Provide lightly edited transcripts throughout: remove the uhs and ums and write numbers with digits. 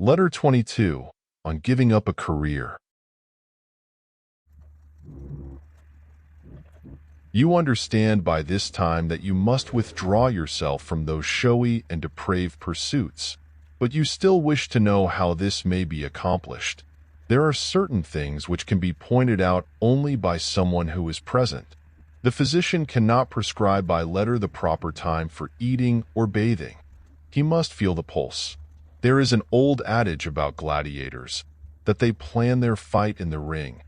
Letter 22, on giving up a career. You understand by this time that you must withdraw yourself from those showy and depraved pursuits, but you still wish to know how this may be accomplished. There are certain things which can be pointed out only by someone who is present. The physician cannot prescribe by letter the proper time for eating or bathing. He must feel the pulse. There is an old adage about gladiators, that they plan their fight in the ring.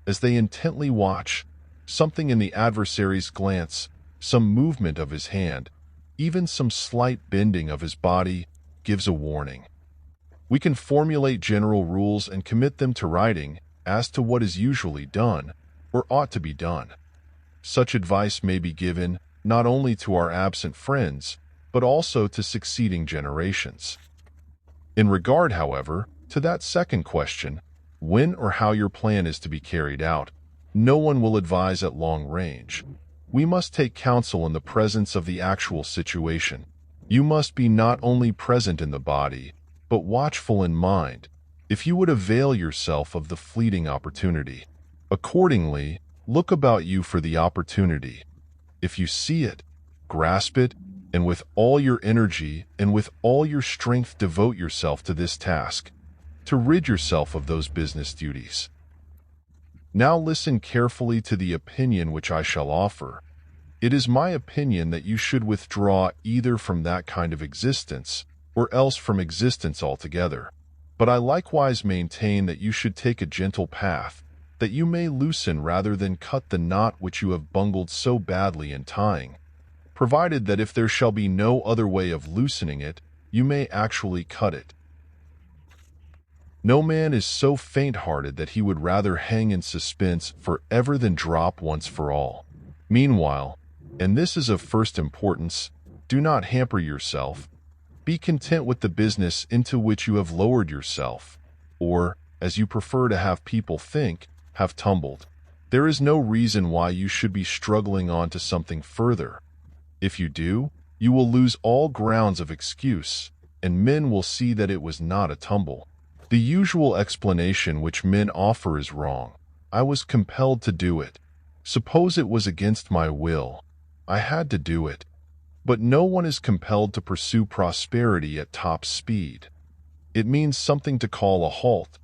As they intently watch, something in the adversary's glance, some movement of his hand, even some slight bending of his body, gives a warning. We can formulate general rules and commit them to writing as to what is usually done, or ought to be done. Such advice may be given not only to our absent friends, but also to succeeding generations. In regard, however, to that second question, when or how your plan is to be carried out, no one will advise at long range. We must take counsel in the presence of the actual situation. You must be not only present in the body, but watchful in mind, if you would avail yourself of the fleeting opportunity. Accordingly, look about you for the opportunity. If you see it, grasp it, and with all your energy and with all your strength devote yourself to this task, to rid yourself of those business duties. Now listen carefully to the opinion which I shall offer. It is my opinion that you should withdraw either from that kind of existence, or else from existence altogether. But I likewise maintain that you should take a gentle path, that you may loosen rather than cut the knot which you have bungled so badly in tying, provided that if there shall be no other way of loosening it, you may actually cut it. No man is so faint-hearted that he would rather hang in suspense forever than drop once for all. Meanwhile, and this is of first importance, do not hamper yourself. Be content with the business into which you have lowered yourself, or, as you prefer to have people think, have tumbled. There is no reason why you should be struggling on to something further. If you do, you will lose all grounds of excuse, and men will see that it was not a tumble. The usual explanation which men offer is wrong. I was compelled to do it. Suppose it was against my will. I had to do it. But no one is compelled to pursue prosperity at top speed. It means something to call a halt,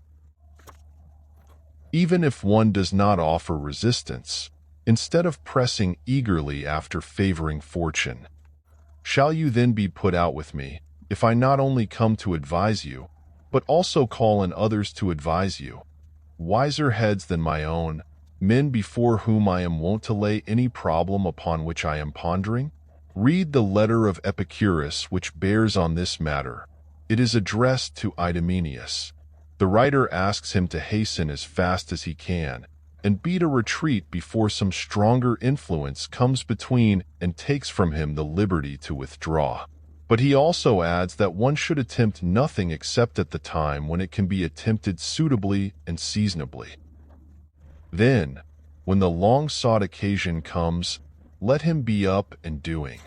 even if one does not offer resistance, instead of pressing eagerly after favoring fortune. Shall you then be put out with me, if I not only come to advise you, but also call on others to advise you, wiser heads than my own, men before whom I am wont to lay any problem upon which I am pondering? Read the letter of Epicurus which bears on this matter. It is addressed to Idomeneus. The writer asks him to hasten as fast as he can, and beat a retreat before some stronger influence comes between and takes from him the liberty to withdraw. But he also adds that one should attempt nothing except at the time when it can be attempted suitably and seasonably. Then, when the long-sought occasion comes, let him be up and doing.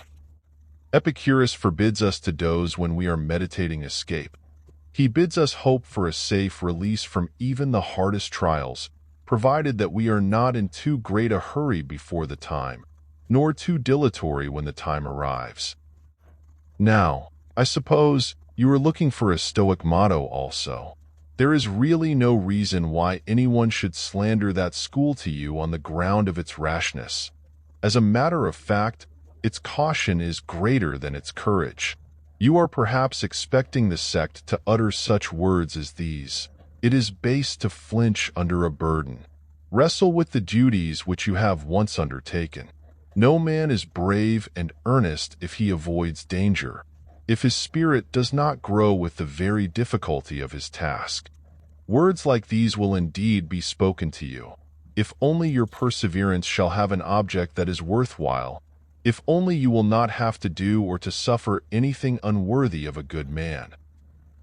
Epicurus forbids us to doze when we are meditating escape. He bids us hope for a safe release from even the hardest trials, provided that we are not in too great a hurry before the time, nor too dilatory when the time arrives. Now, I suppose you are looking for a Stoic motto also. There is really no reason why anyone should slander that school to you on the ground of its rashness. As a matter of fact, its caution is greater than its courage. You are perhaps expecting the sect to utter such words as these: "It is base to flinch under a burden. Wrestle with the duties which you have once undertaken. No man is brave and earnest if he avoids danger, if his spirit does not grow with the very difficulty of his task." Words like these will indeed be spoken to you, if only your perseverance shall have an object that is worthwhile, if only you will not have to do or to suffer anything unworthy of a good man.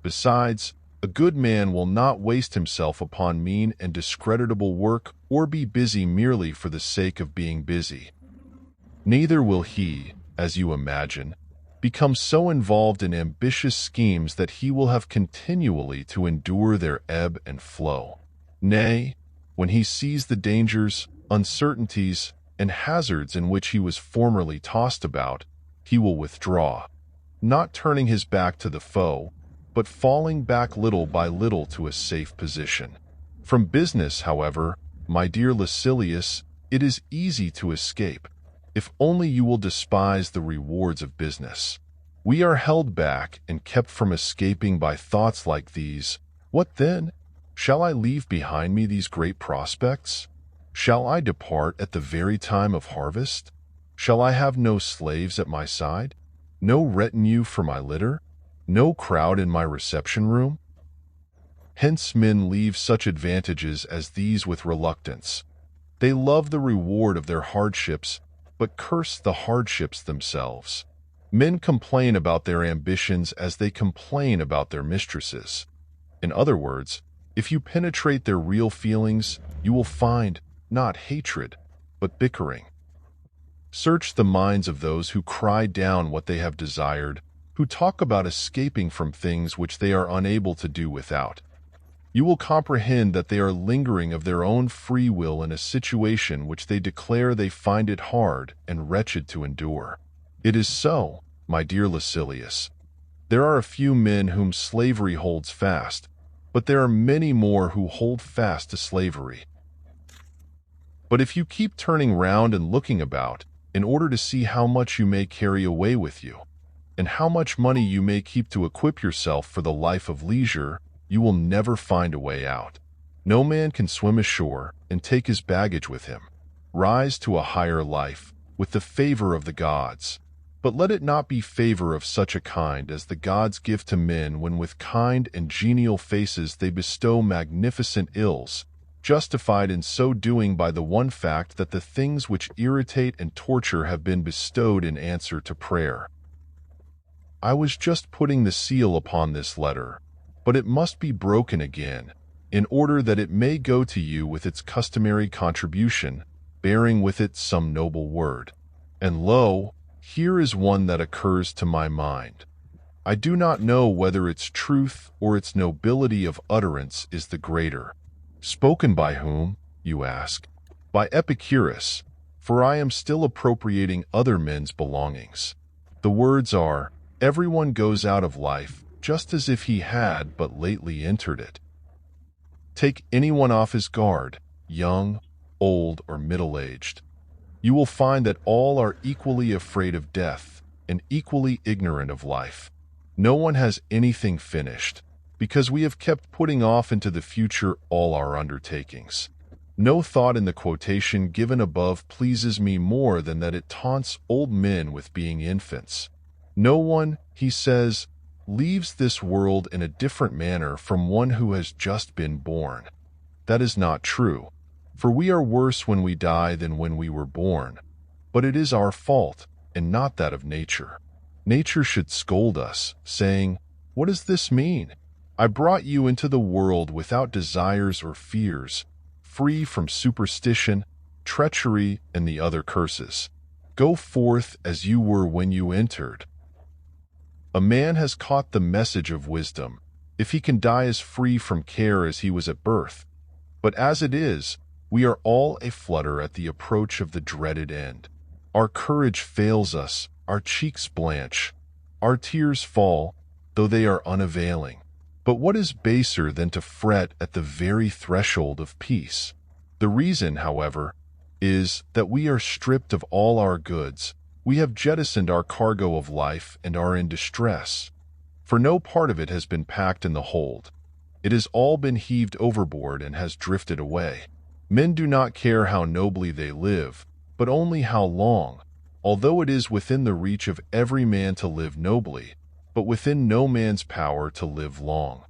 Besides, a good man will not waste himself upon mean and discreditable work or be busy merely for the sake of being busy. Neither will he, as you imagine, become so involved in ambitious schemes that he will have continually to endure their ebb and flow. Nay, when he sees the dangers, uncertainties, and hazards in which he was formerly tossed about, he will withdraw, not turning his back to the foe, but falling back little by little to a safe position. From business, however, my dear Lucilius, it is easy to escape, if only you will despise the rewards of business. We are held back and kept from escaping by thoughts like these. What then? Shall I leave behind me these great prospects? Shall I depart at the very time of harvest? Shall I have no slaves at my side? No retinue for my litter? No crowd in my reception room? Hence men leave such advantages as these with reluctance. They love the reward of their hardships, but curse the hardships themselves. Men complain about their ambitions as they complain about their mistresses. In other words, if you penetrate their real feelings, you will find not hatred, but bickering. Search the minds of those who cry down what they have desired, who talk about escaping from things which they are unable to do without. You will comprehend that they are lingering of their own free will in a situation which they declare they find it hard and wretched to endure. It is so, my dear Lucilius. There are a few men whom slavery holds fast, but there are many more who hold fast to slavery. But if you keep turning round and looking about, in order to see how much you may carry away with you, and how much money you may keep to equip yourself for the life of leisure, you will never find a way out. No man can swim ashore and take his baggage with him. Rise to a higher life, with the favor of the gods. But let it not be favor of such a kind as the gods give to men when with kind and genial faces they bestow magnificent ills, justified in so doing by the one fact that the things which irritate and torture have been bestowed in answer to prayer. I was just putting the seal upon this letter, but it must be broken again, in order that it may go to you with its customary contribution, bearing with it some noble word. And lo, here is one that occurs to my mind. I do not know whether its truth or its nobility of utterance is the greater. Spoken by whom, you ask? By Epicurus, for I am still appropriating other men's belongings. The words are, everyone goes out of life just as if he had but lately entered it. Take anyone off his guard, young, old, or middle-aged. You will find that all are equally afraid of death and equally ignorant of life. No one has anything finished, because we have kept putting off into the future all our undertakings. No thought in the quotation given above pleases me more than that it taunts old men with being infants. No one, he says, leaves this world in a different manner from one who has just been born. That is not true, for we are worse when we die than when we were born. But it is our fault, and not that of nature. Nature should scold us, saying, "What does this mean? I brought you into the world without desires or fears, free from superstition, treachery, and the other curses. Go forth as you were when you entered." A man has caught the message of wisdom, if he can die as free from care as he was at birth. But as it is, we are all aflutter at the approach of the dreaded end. Our courage fails us, our cheeks blanch, our tears fall, though they are unavailing. But what is baser than to fret at the very threshold of peace? The reason, however, is that we are stripped of all our goods. We have jettisoned our cargo of life and are in distress, for no part of it has been packed in the hold. It has all been heaved overboard and has drifted away. Men do not care how nobly they live, but only how long, although it is within the reach of every man to live nobly, but within no man's power to live long.